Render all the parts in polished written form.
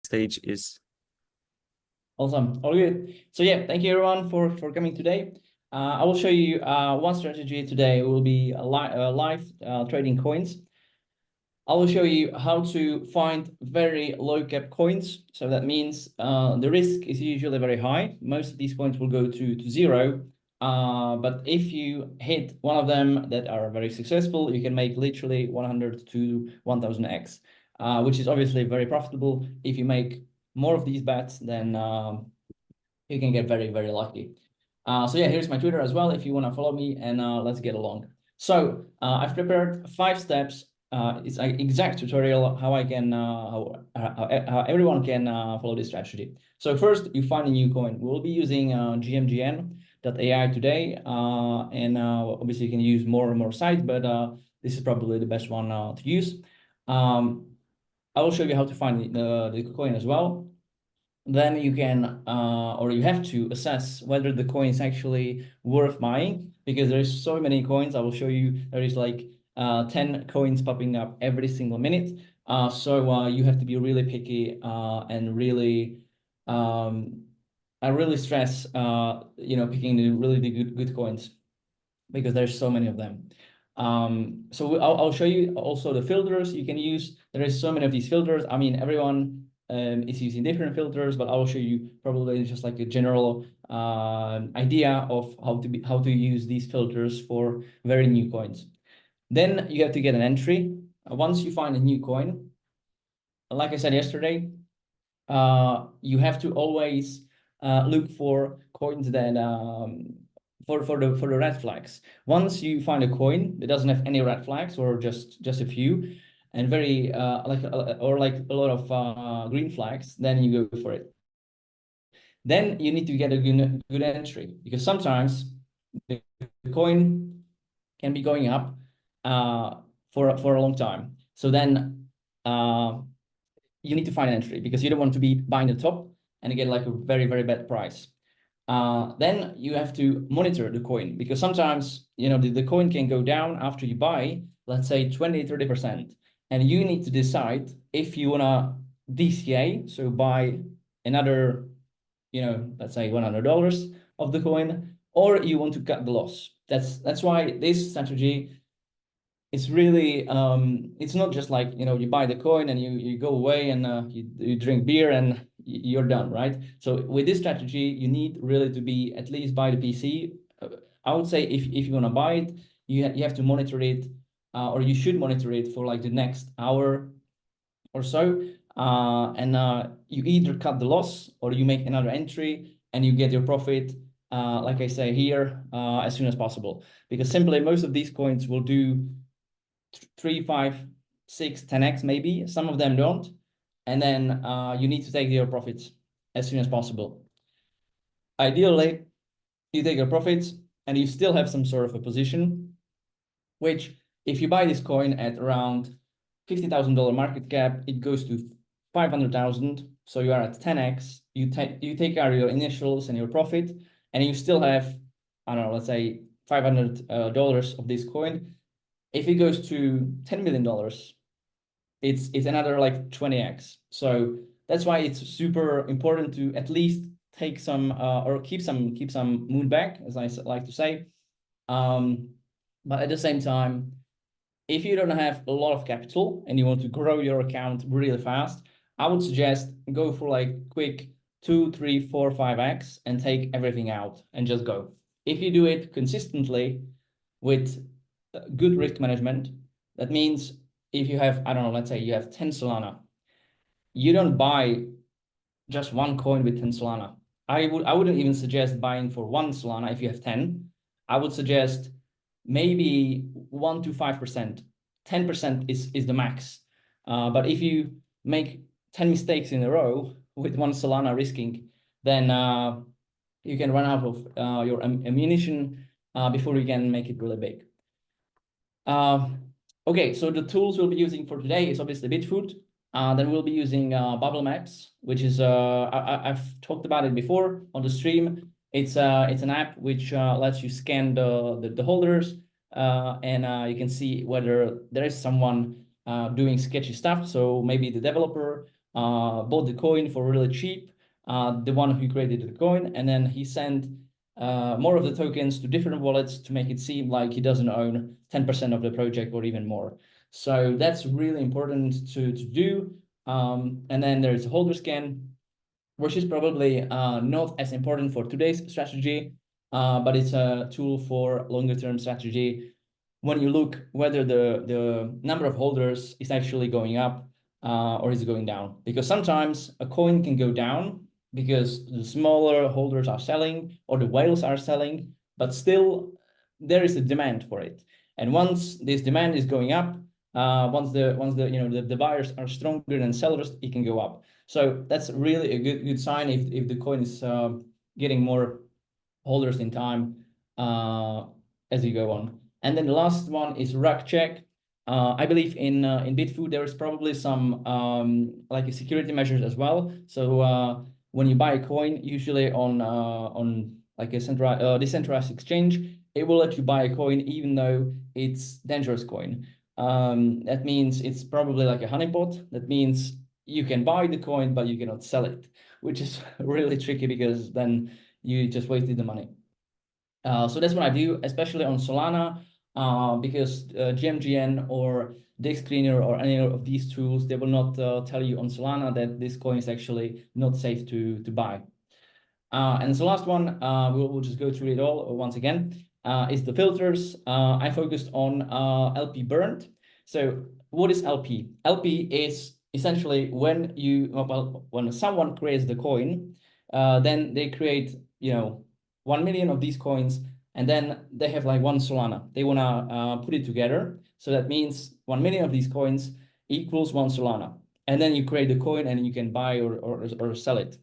stage is. Awesome. All good. So yeah, thank you everyone for coming today. I will show you one strategy today. Will be live trading coins. I will show you how to find very low cap coins. So that means the risk is usually very high. Most of these coins will go to zero. But if you hit one of them that are very successful, you can make literally 100 to 1000x, which is obviously very profitable. If you make more of these bets, then you can get very, very lucky. So yeah, here's my Twitter as well if you want to follow me, and let's get along. So I've prepared 5 steps. It's an exact tutorial how I can how everyone can follow this strategy. So first, you find a new coin. We'll be using gmgn.ai today, and obviously you can use more and more sites, but this is probably the best one to use. I will show you how to find the coin as well. Then you can, or you have to assess whether the coin is actually worth buying, because there's so many coins. I will show you there is like 10 coins popping up every single minute. So you have to be really picky and really, I really stress, picking the good coins, because there's so many of them. So I'll show you also the filters you can use. There is so many of these filters. I mean, everyone is using different filters, but I will show you probably just like a general idea of how to use these filters for very new coins. Then you have to get an entry. Once you find a new coin, like I said yesterday, you have to always look for coins that for the red flags. Once you find a coin that doesn't have any red flags, or just a few, and very like a lot of green flags, then you go for it. Then you need to get a good entry, because sometimes the coin can be going up for a long time. So then you need to find an entry, because you don't want to be buying the top and get like a very, very bad price. Then you have to monitor the coin, because sometimes, the coin can go down after you buy, let's say 20-30%. And you need to decide if you want to DCA, so buy another, let's say $100 of the coin, or you want to cut the loss. That's why this strategy is really, it's not just like, you buy the coin and you go away and you drink beer and you're done, right? So with this strategy, you need really to be at least buy the PC. I would say if you want to buy it, you have to monitor it, or you should monitor it for like the next hour or so. You either cut the loss or you make another entry and you get your profit, like I say here, as soon as possible. Because simply most of these coins will do 3, 5, 6, 10x maybe. Some of them don't. And then you need to take your profits as soon as possible. Ideally, you take your profits and you still have some sort of a position, which if you buy this coin at around $50,000 market cap, it goes to 500,000. So you are at 10x. You take out your initials and your profit, and you still have, I don't know, let's say $500 of this coin. If it goes to $10 million, it's another like 20x. So that's why it's super important to at least take some or keep some moon back, as I like to say. But at the same time, if you don't have a lot of capital and you want to grow your account really fast, I would suggest go for like quick 2, 3, 4, 5x and take everything out and just go. If you do it consistently with good risk management, that means if you have, I don't know, let's say you have 10 Solana, you don't buy just one coin with 10 Solana. I wouldn't even suggest buying for 1 Solana if you have 10. I would suggest maybe 1 to 5%. 10% is the max. But if you make 10 mistakes in a row with 1 Solana risking, then you can run out of your ammunition before you can make it really big. Okay, so the tools we'll be using for today is obviously Bitfoot. Then we'll be using Bubble Maps, which is I've talked about it before on the stream. It's an app which lets you scan the holders, and you can see whether there is someone doing sketchy stuff. So maybe the developer bought the coin for really cheap, the one who created the coin, and then he sent more of the tokens to different wallets to make it seem like he doesn't own 10% of the project or even more. So that's really important to do. And then there's a holder scan, which is probably not as important for today's strategy, but it's a tool for longer term strategy. When you look whether the number of holders is actually going up or is it going down, because sometimes a coin can go down because the smaller holders are selling or the whales are selling, but still there is a demand for it. And once this demand is going up, once the buyers are stronger than sellers, it can go up. So that's really a good sign if the coin is getting more holders in time as you go on. And then the last one is rug check. I believe in Bitfood there is probably some like a security measures as well. So when you buy a coin, usually on like a decentralized exchange, it will let you buy a coin even though it's dangerous coin. That means it's probably like a honeypot. That means you can buy the coin, but you cannot sell it, which is really tricky because then you just wasted the money. So that's what I do, especially on Solana, because GMGN or Disk Screener or any of these tools, they will not tell you on Solana that this coin is actually not safe to buy. And the last one, we'll just go through it all once again, is the filters. I focused on LP burned. So what is LP? LP is essentially when when someone creates the coin, then they create 1 million of these coins, and then they have like 1 Solana. They want to put it together. So that means 1 million of these coins equals 1 Solana. And then you create the coin and you can buy or sell it.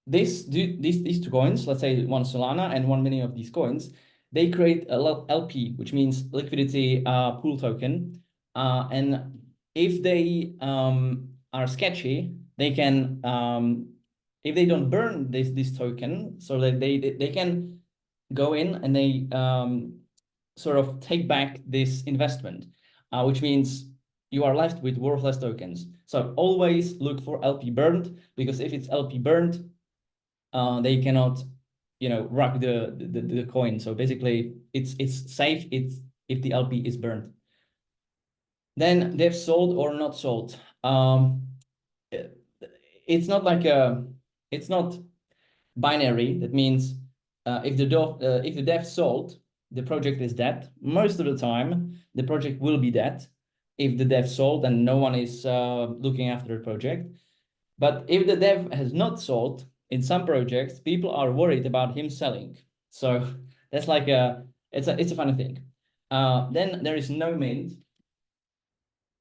These 2 coins, let's say 1 Solana and 1 million of these coins, they create a LP, which means liquidity pool token. And if they are sketchy, they can if they don't burn this token, so that they can go in and they sort of take back this investment, which means you are left with worthless tokens. So always look for LP burned, because if it's LP burned, they cannot rug the coin. So basically it's safe if the LP is burned. Then they've sold or not sold. It's not like it's not binary. That means if the dev sold, the project is dead. Most of the time, the project will be dead if the dev sold and no one is looking after the project. But if the dev has not sold, in some projects, people are worried about him selling. So that's like it's a funny thing. Then there is no mint.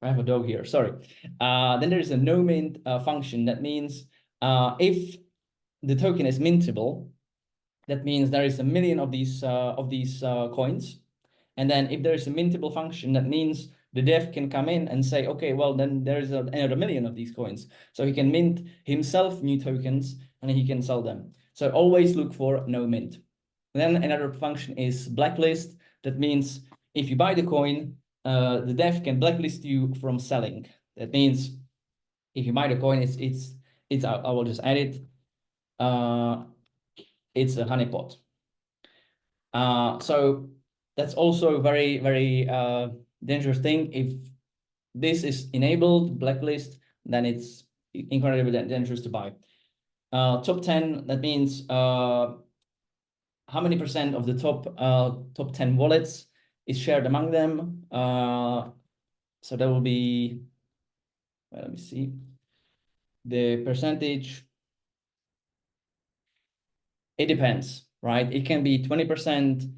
I have a dog here, sorry. Then there is a no mint function. That means if the token is mintable, that means there is 1 million of these coins. And then if there is a mintable function, that means the dev can come in and say, okay, well, then there's another 1 million of these coins. So he can mint himself new tokens and he can sell them. So always look for no mint. Then another function is blacklist. That means if you buy the coin, the dev can blacklist you from selling. That means if you buy the coin, it's I will just add it. It's a honeypot. So that's also a very, very dangerous thing. If this is enabled, blacklist, then it's incredibly dangerous to buy. Top 10, that means how many percent of the top 10 wallets is shared among them. So that will be, well, let me see, the percentage. It depends, right? It can be 20%.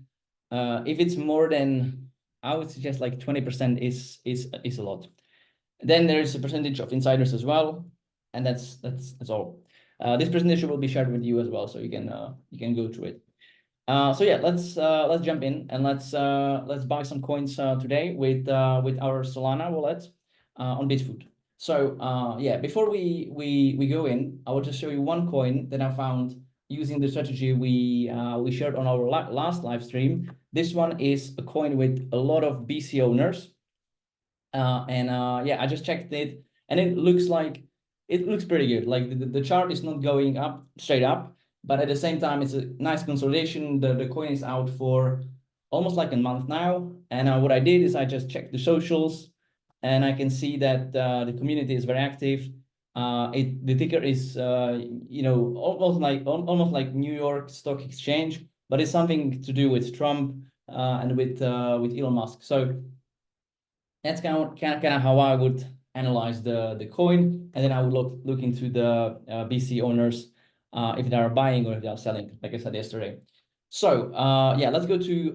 If it's more than, I would suggest like 20% is a lot. Then there is a percentage of insiders as well, and that's all. This presentation will be shared with you as well, so you can go through it. So yeah, let's jump in and let's buy some coins today with our Solana wallet on Bitfood. So yeah, before we go in, I will just show you one coin that I found using the strategy we shared on our last live stream. This one is a coin with a lot of BC owners, and yeah, I just checked it, and it looks pretty good. Like the chart is not going up straight up, but at the same time, it's a nice consolidation. The coin is out for almost like a month now. And what I did is I just checked the socials, and I can see that the community is very active. The ticker is almost like New York Stock Exchange, but it's something to do with Trump and with Elon Musk. So that's kind of how I would analyze the coin, and then I would look into the BC owners if they are buying or if they are selling, like I said yesterday. So yeah, let's go to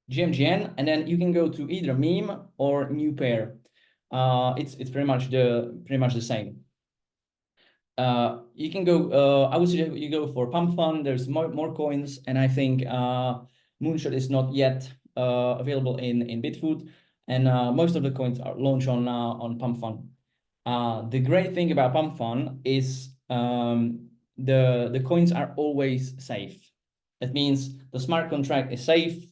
GMGN, and then you can go to either meme or new pair. It's pretty much the same. You can go. I would suggest you go for Pump Fund. There's more coins, and I think Moonshot is not yet available in Bitfood, and most of the coins are launched on Pump Fund. The great thing about Pump Fund is the coins are always safe. That means the smart contract is safe.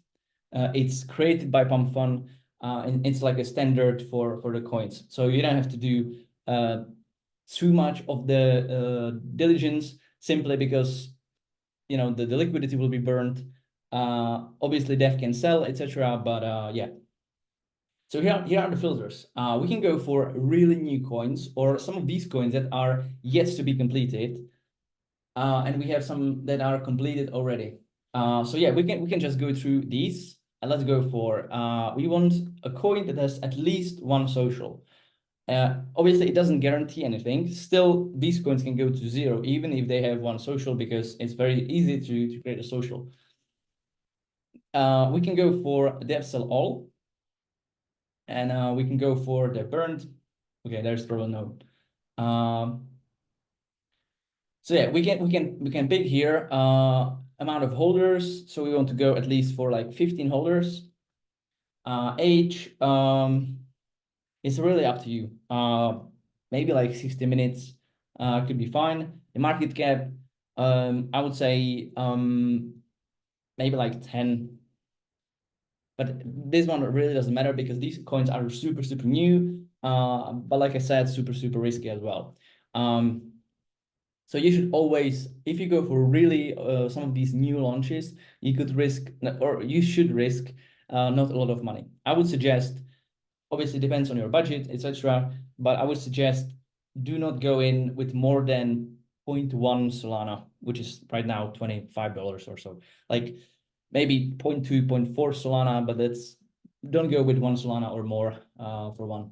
It's created by Pump Fund, and it's like a standard for the coins. So you don't have to do too much of the diligence, simply because the liquidity will be burned. Obviously, Def can sell, etc. But yeah. So here are the filters. We can go for really new coins, or some of these coins that are yet to be completed, and we have some that are completed already. So yeah, we can just go through these. And let's go for we want a coin that has at least one social. Obviously, it doesn't guarantee anything. Still, these coins can go to zero even if they have one social, because it's very easy to create a social. We can go for dev sell all, and we can go for the burned. Okay, there's probably no. So yeah, we can pick here amount of holders. So we want to go at least for like 15 holders. Age, it's really up to you. Maybe like 60 minutes could be fine. The market cap, I would say maybe like 10. But this one really doesn't matter because these coins are super new. But like I said, super risky as well. So you should always, if you go for really some of these new launches, you could risk, or you should risk not a lot of money. I would suggest, obviously depends on your budget, etc. But I would suggest do not go in with more than 0.1 Solana, which is right now $25 or so. Like maybe 0.2, 0.4 Solana, but don't go with 1 Solana or more for one.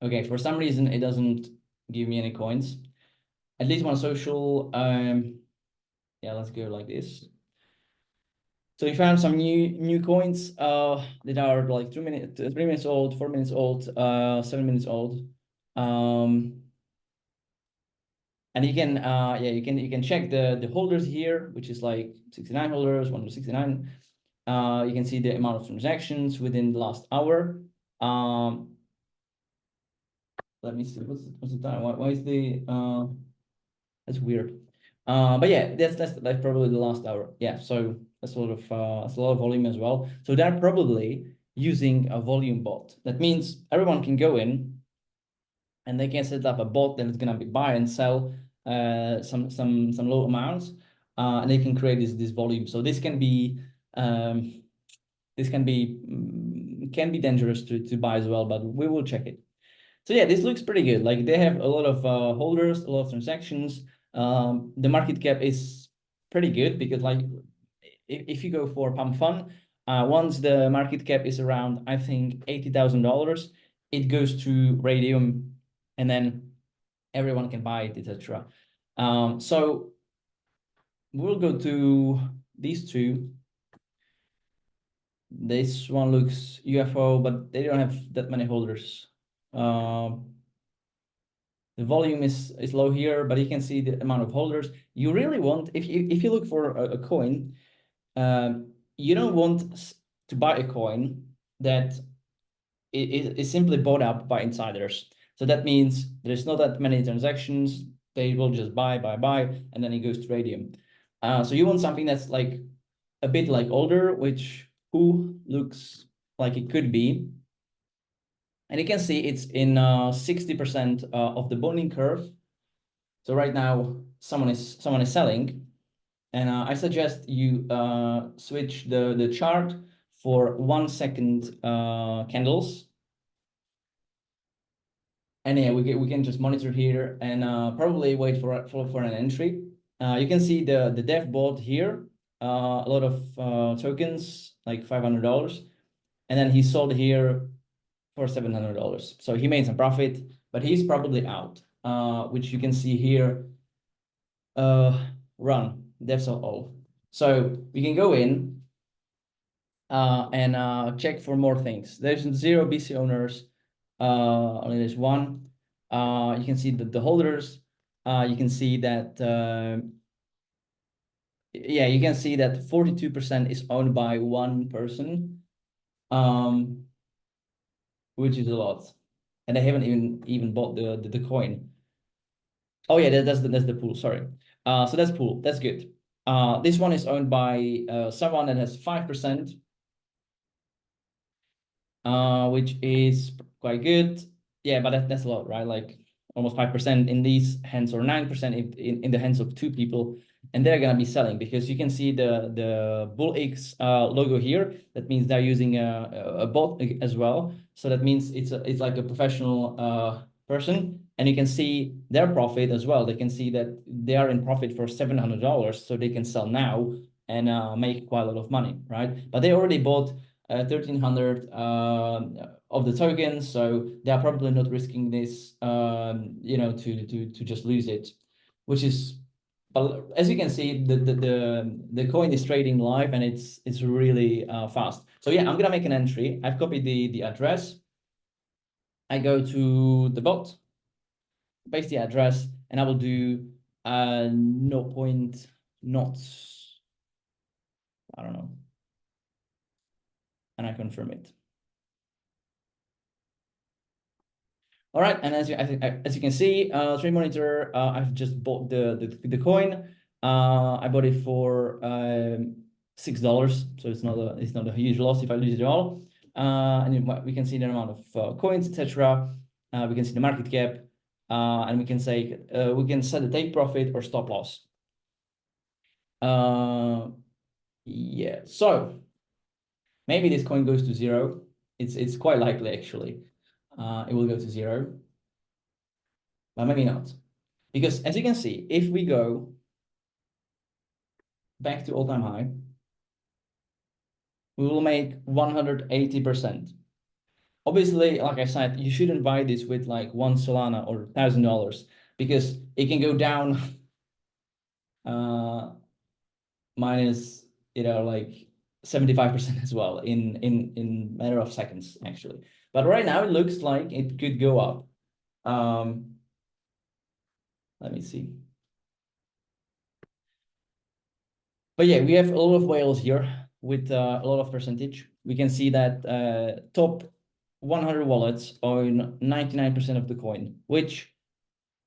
Okay, for some reason it doesn't give me any coins. At least one social. Yeah, let's go like this. So we found some new coins that are like 3 minutes old, 4 minutes old, 7 minutes old. And you can you can check the holders here, which is like 69 holders, 169. You can see the amount of transactions within the last hour. Let me see, what's the time? Why is the that's weird. But yeah, that's probably the last hour. Yeah, so that's a lot of volume as well. So they're probably using a volume bot. That means everyone can go in and they can set up a bot that is gonna be buy and sell some low amounts, and they can create this volume. So this can be dangerous to buy as well, but we will check it. So yeah, this looks pretty good. Like they have a lot of holders, a lot of transactions. The market cap is pretty good because like if you go for Pump Fund, once the market cap is around, I think $80,000, it goes to Radium, and then everyone can buy it, etc. So we'll go to these two. This one looks UFO, but they don't have that many holders. The volume is low here, but you can see the amount of holders. You really want, if you look for a coin, you don't want to buy a coin that is simply bought up by insiders. So that means there's not that many transactions. They will just buy, and then it goes to Radium. So you want something that's like a bit like older, which looks like it could be. And you can see it's in 60% of the bonding curve. So right now someone is selling, and I suggest you switch the chart for 1 second candles. And yeah, we can just monitor here and probably wait for an entry. You can see the dev bought here a lot of tokens, like $500, and then he sold here for $700. So he made some profit, but he's probably out, which you can see here. Run, that's all. So we can go in and check for more things. There's 0 BC owners, only there's 1. You can see the holders. You can see that, yeah, you can see that 42% is owned by 1 person, which is a lot. And they haven't even bought the coin. Oh yeah, that's the pool, sorry. So that's pool, that's good. This one is owned by someone that has 5%, which is quite good. Yeah, but that's a lot, right? Like almost 5% in these hands, or 9% in the hands of 2 people, and they're gonna be selling, because you can see the Bull X logo here. That means they're using a bot as well. So that means it's like a professional person, and you can see their profit as well. They can see that they are in profit for $700, so they can sell now and make quite a lot of money, right? But they already bought 1,300 of the tokens, so they are probably not risking this, you know, to just lose it, which is. But as you can see, the coin is trading live, and it's really fast. So yeah, I'm gonna make an entry. I've copied the address. I go to the bot, paste the address, and I will do 0.0, I don't know, and I confirm it. All right, and as you can see, trade monitor, I've just bought the coin. I bought it for $6, so it's not a huge loss if I lose it all. And we can see the amount of coins, etc. We can see the market cap, and we can say we can set a take profit or stop loss. Yeah, so maybe this coin goes to 0. It's quite likely, actually. It will go to 0. But maybe not, because as you can see, if we go back to all-time high, we will make 180%. Obviously, like I said, you shouldn't buy this with like 1 Solana or $1,000, because it can go down minus, you know, like 75% as well in matter of seconds, actually. But right now it looks like it could go up. Let me see. But yeah, we have a lot of whales here with a lot of percentage. We can see that top 100 wallets own 99% of the coin, which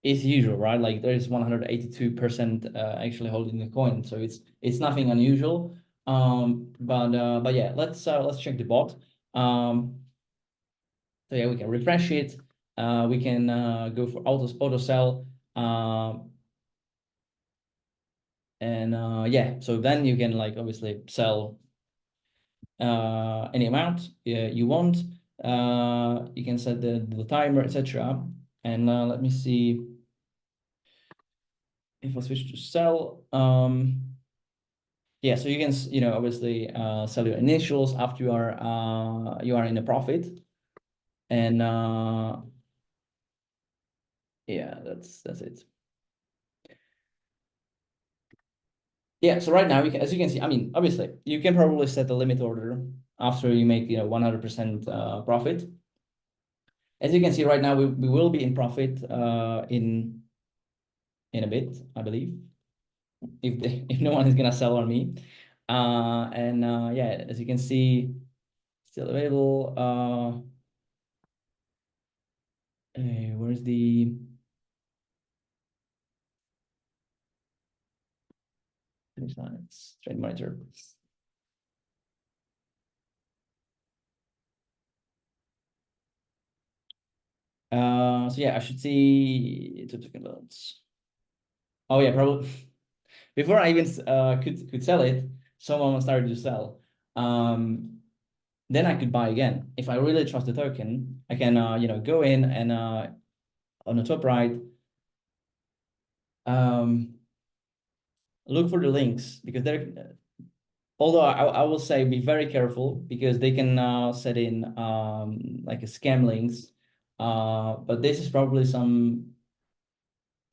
is usual, right? Like there is 182% actually holding the coin, so it's nothing unusual. But yeah, let's check the bot. So yeah, we can refresh it. We can go for auto sell. And yeah, so then you can like obviously sell any amount you want. You can set the timer, etc. And let me see if I switch to sell. Yeah, so you can, you know, obviously sell your initials after you are in a profit. And yeah, that's it. Yeah, so right now, as you can see, I mean, obviously, you can probably set the limit order after you make, you know, 100% profit. As you can see right now, we will be in profit in a bit, I believe, if no one is gonna sell on me. And yeah, as you can see, still available. Where's the trade monitor? So yeah, I should see two token loans. Oh yeah, probably before I even could sell it, someone started to sell. Then I could buy again. If I really trust the token, I can you know, go in and on the top right, look for the links, because they're, although I will say be very careful, because they can set in like a scam links. But this is probably some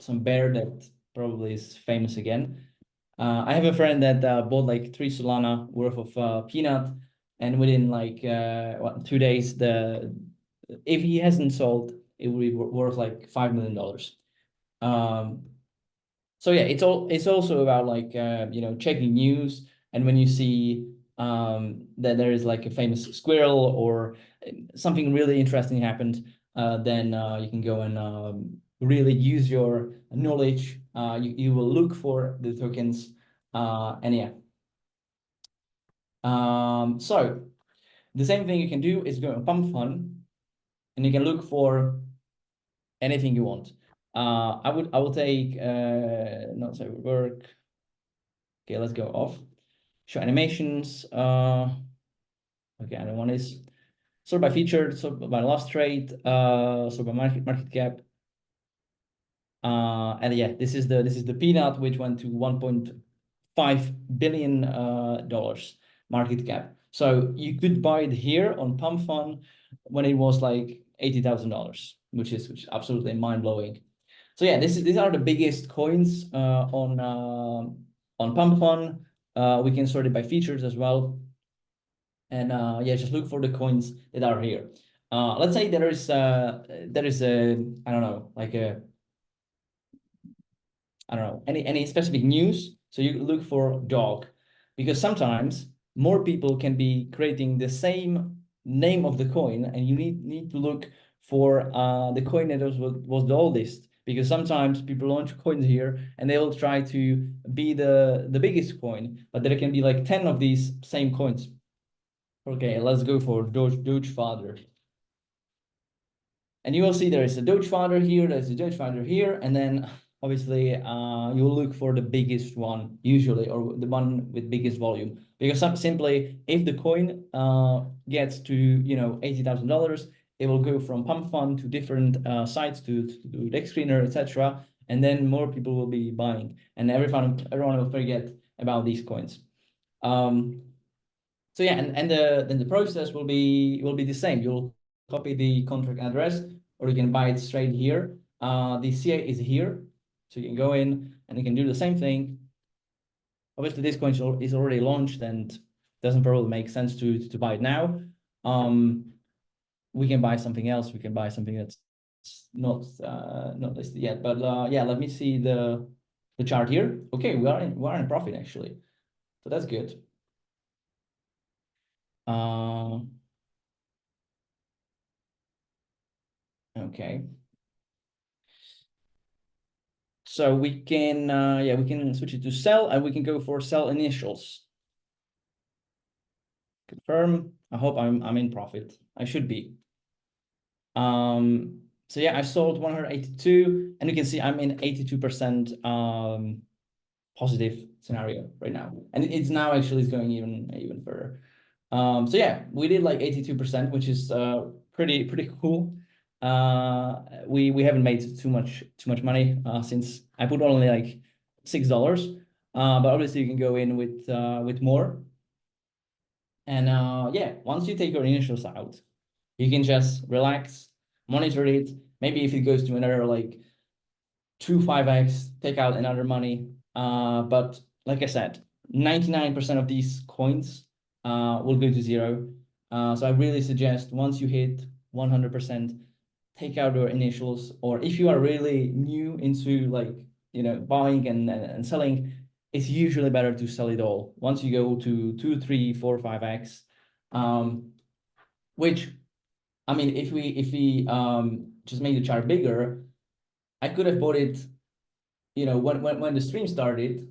bear that probably is famous again. I have a friend that bought like 3 Solana worth of peanut, and within like what, 2 days, if he hasn't sold, it would be worth like $5 million. So yeah, it's also about like you know, checking news, and when you see that there is like a famous squirrel or something really interesting happened, then you can go and really use your knowledge. You will look for the tokens, and yeah. So the same thing you can do is go on Pump Fund, and you can look for anything you want. I will take not so work. Okay, let's go off. Show animations. Okay, I don't want this. Sort by featured, sort by last trade, sort by market cap. And yeah, this is the peanut, which went to $1.5 billion market cap. So you could buy it here on Pump Fund when it was like $80,000, which is absolutely mind blowing. So yeah, these are the biggest coins on Pump Fund. We can sort it by features as well, and yeah, just look for the coins that are here. Let's say there is a, I don't know, like a, I don't know, any specific news. So you look for dog, because sometimes more people can be creating the same name of the coin, and you need to look for the coin that was the oldest, because sometimes people launch coins here and they will try to be the biggest coin, but there can be like 10 of these same coins. Okay, let's go for Doge Father. And you will see there is a Doge Father here, there's a Doge Father here, and then obviously you will look for the biggest one usually, or the one with biggest volume, because simply if the coin gets to, you know, $80,000, it will go from Pump Fund to different sites, to Dex Screener, etc., and then more people will be buying, and everyone will forget about these coins. So yeah, and then the process will be the same. You'll copy the contract address, or you can buy it straight here. The CA is here, so you can go in and you can do the same thing. Obviously, this coin is already launched and doesn't probably make sense to buy it now. We can buy something else. We can buy something that's not listed yet. But yeah, let me see the chart here. Okay, we are in profit actually, so that's good. Okay. So we can, yeah, we can switch it to sell, and we can go for sell initials. Confirm. I hope I'm in profit. I should be. So yeah, I sold 182, and you can see I'm in 82% positive scenario right now, and it's now actually going even further. So yeah, we did like 82%, which is pretty cool. We haven't made too much money since I put only like $6, but obviously you can go in with more. And yeah, once you take your initials out, you can just relax, monitor it. Maybe if it goes to another like 5x, take out another money. But like I said, 99% of these coins will go to zero. So I really suggest once you hit 100%, take out your initials, or if you are really new into like, you know, buying and selling, it's usually better to sell it all. Once you go to 2, 3, 4, 5x, which, I mean, if we just make the chart bigger, I could have bought it, you know, when the stream started,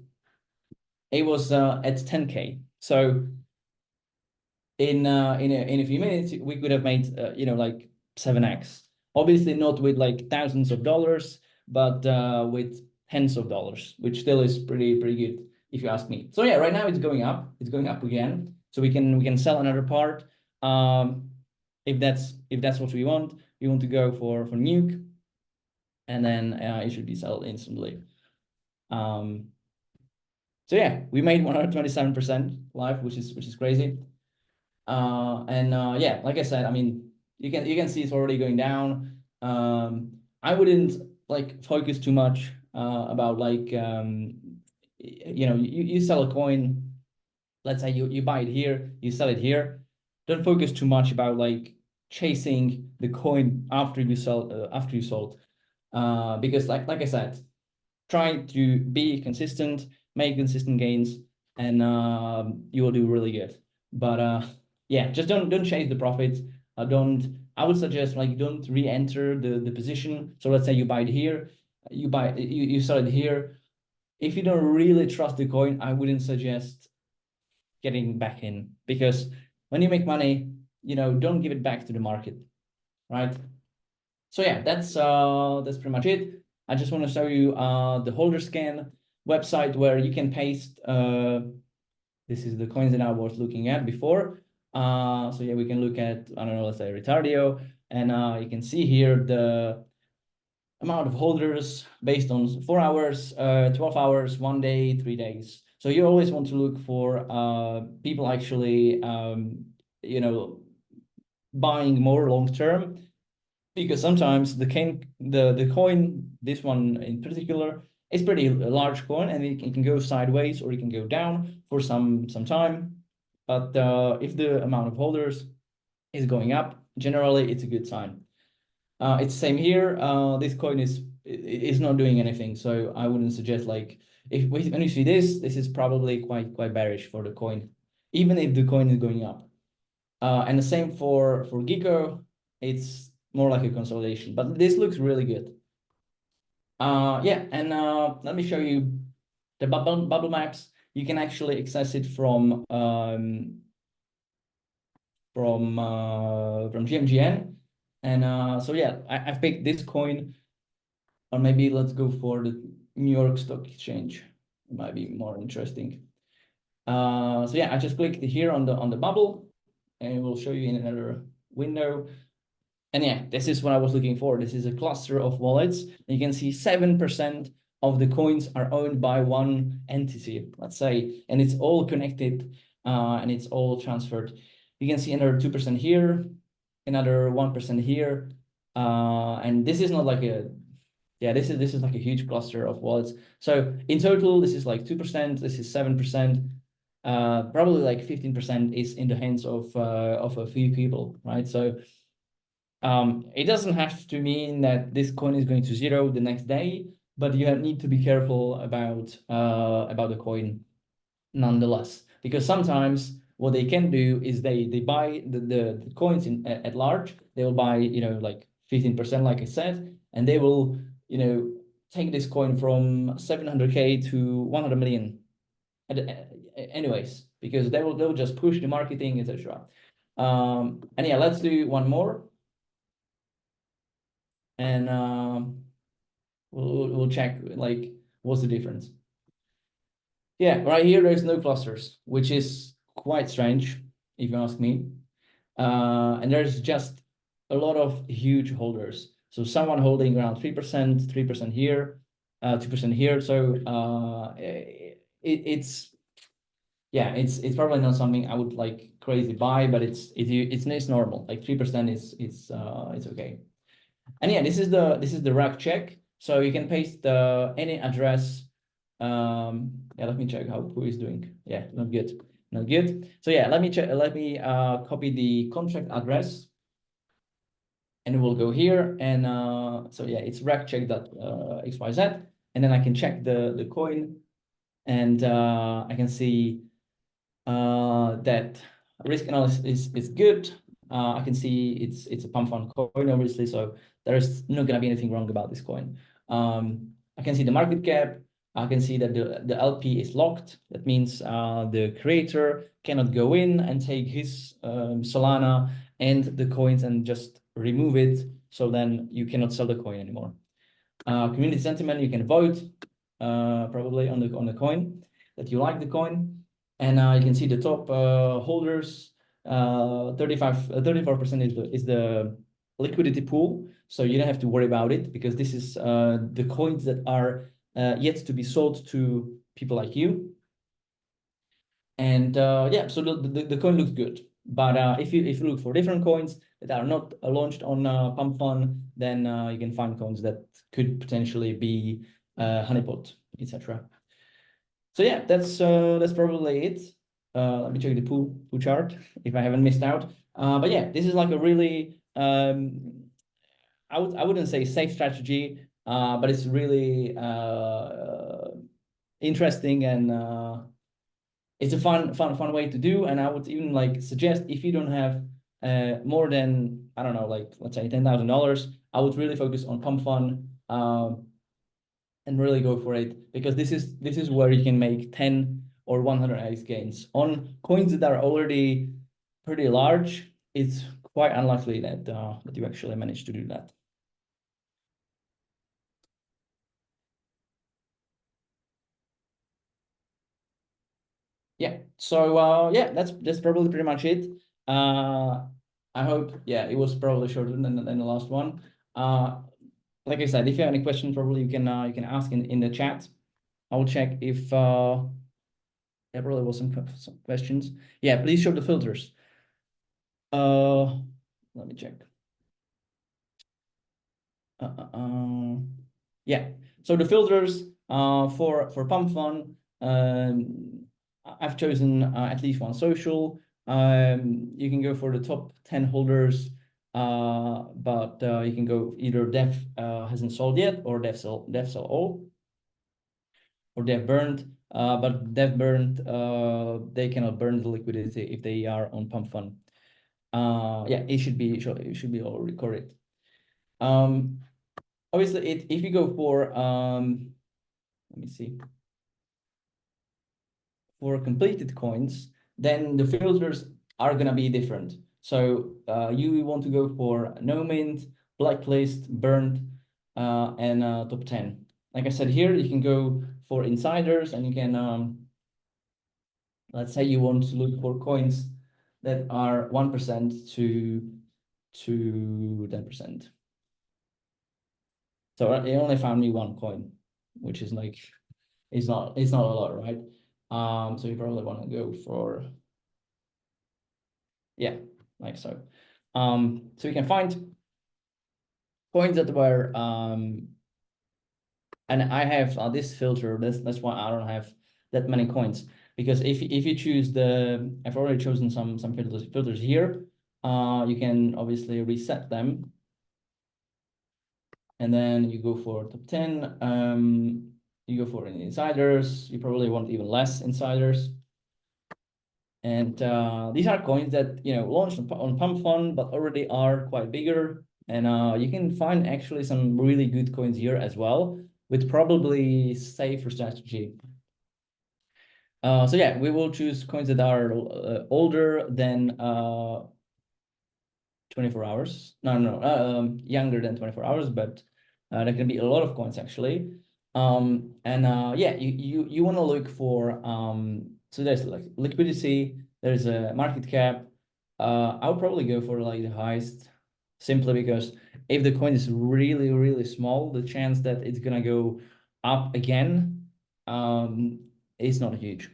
it was at 10K. So in a few minutes, we could have made you know, like 7x. Obviously not with like thousands of dollars, but with tens of dollars, which still is pretty good if you ask me. So yeah, right now it's going up. It's going up again. So we can sell another part. If that's what we want to go for nuke, and then it should be sold instantly. So yeah, we made 127% live, which is crazy. Yeah, like I said, I mean, you can see it's already going down. I wouldn't like focus too much about like you know, you sell a coin. Let's say you buy it here, you sell it here. Don't focus too much about like chasing the coin after you sell after you sold, because like I said, try to be consistent, make consistent gains, and you will do really good. But yeah, just don't chase the profits. I would suggest like don't re-enter the position. So let's say you buy it here, you sell it here. If you don't really trust the coin, I wouldn't suggest getting back in, because when you make money, you know, don't give it back to the market, right? So yeah, that's pretty much it. I just want to show you the holder scan website where you can paste. This is the coins that I was looking at before. So yeah, we can look at, I don't know, let's say Retardio, and you can see here the amount of holders based on 4 hours, 12 hours, 1 day, 3 days. So you always want to look for people actually, you know, buying more long term, because sometimes the coin, this one in particular, is pretty large coin, and it can go sideways or it can go down for some time. But if the amount of holders is going up, generally it's a good sign. It's the same here. This coin is not doing anything, so I wouldn't suggest like when you see this is probably quite bearish for the coin, even if the coin is going up. And the same for Gecko. It's more like a consolidation, but this looks really good. Yeah, and let me show you the bubble maps. You can actually access it from GMGN, and so yeah, I've picked this coin, or maybe let's go for the New York Stock Exchange. It might be more interesting. So yeah, I just clicked here on the bubble, and it will show you in another window. And yeah, this is what I was looking for. This is a cluster of wallets. You can see 7% of the coins are owned by one entity, let's say, and it's all connected and it's all transferred. You can see another 2% here, another 1% here. And this is not like a, yeah, this is like a huge cluster of wallets. So in total, this is like 2%, this is 7%. Probably like 15% is in the hands of a few people, right? So it doesn't have to mean that this coin is going to zero the next day, but you need to be careful about the coin nonetheless, because sometimes what they can do is they buy the coins at large. They will buy, you know, like 15%, like I said, and they will, you know, take this coin from 700K to 100 million anyways, because they will just push the marketing, etc. And yeah, let's do one more, and we'll check like what's the difference. Yeah, right here there's no clusters, which is quite strange if you ask me. And there's just a lot of huge holders. So someone holding around 3% here, 2% here. So it's yeah, it's probably not something I would like crazy buy, but it's normal. Like 3% is it's okay. And yeah, this is the rack check. So you can paste any address. Yeah, let me check how who is doing. Yeah, not good. So yeah, let me check. Let me copy the contract address, and we'll go here. And so yeah, it's rackcheck.xyz, and then I can check the coin, and I can see that risk analysis is good. I can see it's a pump fund coin, obviously, so there's not gonna be anything wrong about this coin. I can see the market cap. I can see that the LP is locked. That means the creator cannot go in and take his Solana and the coins and just remove it so then you cannot sell the coin anymore. Community sentiment, you can vote probably on the coin that you like the coin, and you can see the top holders. 34% is the liquidity pool, so you don't have to worry about it, because this is the coins that are yet to be sold to people like you. And yeah, so the coin looks good. But if you look for different coins that are not launched on Pump Fund, then you can find coins that could potentially be honeypot, etc. So yeah, that's probably it. Let me check the pool chart if I haven't missed out. But yeah, this is like a really I wouldn't say safe strategy, but it's really interesting, and it's a fun way to do. And I would even like suggest, if you don't have more than, I don't know, like let's say $10,000, I would really focus on Pump Fund and really go for it, because this is where you can make 10 or 100x gains on coins that are already pretty large. It's quite unlikely that that you actually manage to do that. Yeah, so yeah, that's probably pretty much it. I hope, yeah, it was probably shorter than the last one. Like I said, if you have any questions, probably you can ask in the chat. I will check if there probably was some questions. Yeah, please show the filters. Let me check. Yeah, so the filters for Pump Fund, I've chosen at least one social. You can go for the top 10 holders, but you can go either dev hasn't sold yet, or dev sell all, or dev burned. But dev burned, they cannot burn the liquidity if they are on Pump Fund. Yeah, it should be all recorded. Obviously, if you go for let me see, for completed coins, then the filters are gonna be different. So you want to go for no mint, blacklist, burned, and top 10. Like I said, here you can go for insiders, and you can let's say you want to look for coins that are 1% to 10%. So I only found me one coin, which is like, it's not a lot, right? So you probably want to go for, yeah, like so. So you can find coins that were and I have this filter. That's why I don't have that many coins, because if you choose the, I've already chosen some filters here. You can obviously reset them, and then you go for top 10. You go for insiders. You probably want even less insiders. And these are coins that, you know, launched on Pump Fund, but already are quite bigger. And you can find actually some really good coins here as well, with probably safer strategy. So yeah, we will choose coins that are older than 24 hours. No, younger than 24 hours, but there can be a lot of coins actually. Yeah, you want to look for so there's like liquidity, there's a market cap. I'll probably go for like the highest, simply because if the coin is really small, the chance that it's gonna go up again is not huge.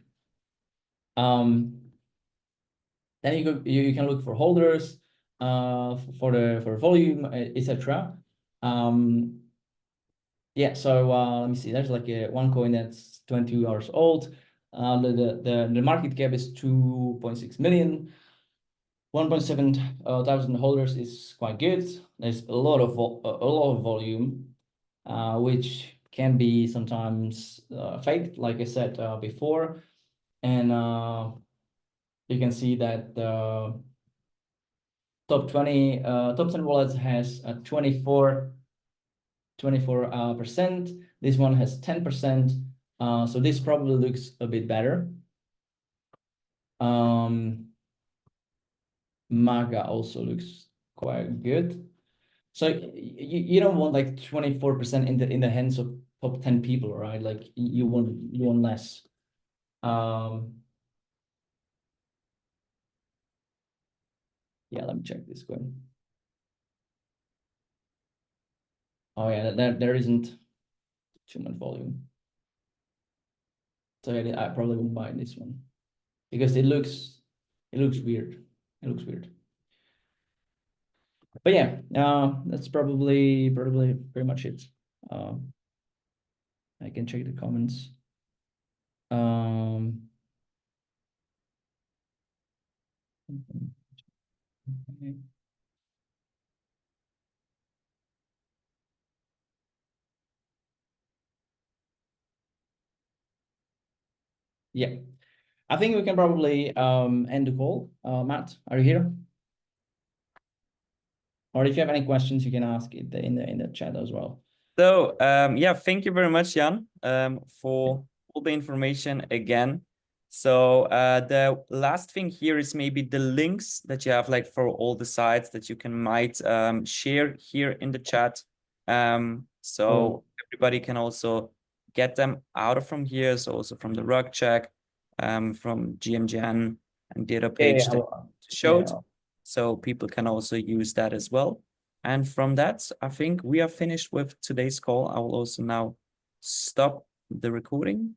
Then you can look for holders for volume, etc. Yeah, so let me see. There's like one coin that's 22 hours old. The market cap is 2.6 million. 1.7 thousand holders is quite good. There's a lot of volume, which can be sometimes faked, like I said before. And you can see that the top 10 wallets has 24%. This one has 10%. So this probably looks a bit better. Maga also looks quite good. So you don't want like 24% in the hands of top 10 people, right? Like you want less. Yeah, let me check this coin. Oh yeah, there isn't too much volume. So I probably won't buy this one because it looks weird. It looks weird. But yeah, that's probably pretty much it. I can check the comments. Okay. Yeah, I think we can probably end the call. Matt, are you here? Or if you have any questions, you can ask it in the chat as well. So yeah, thank you very much, Jan, for all the information again. So the last thing here is maybe the links that you have, like for all the sites that you might share here in the chat. So everybody can also get them out from here. So also from the rug check, from GMGN and the other page that showed. So people can also use that as well. And from that, I think we are finished with today's call. I will also now stop the recording.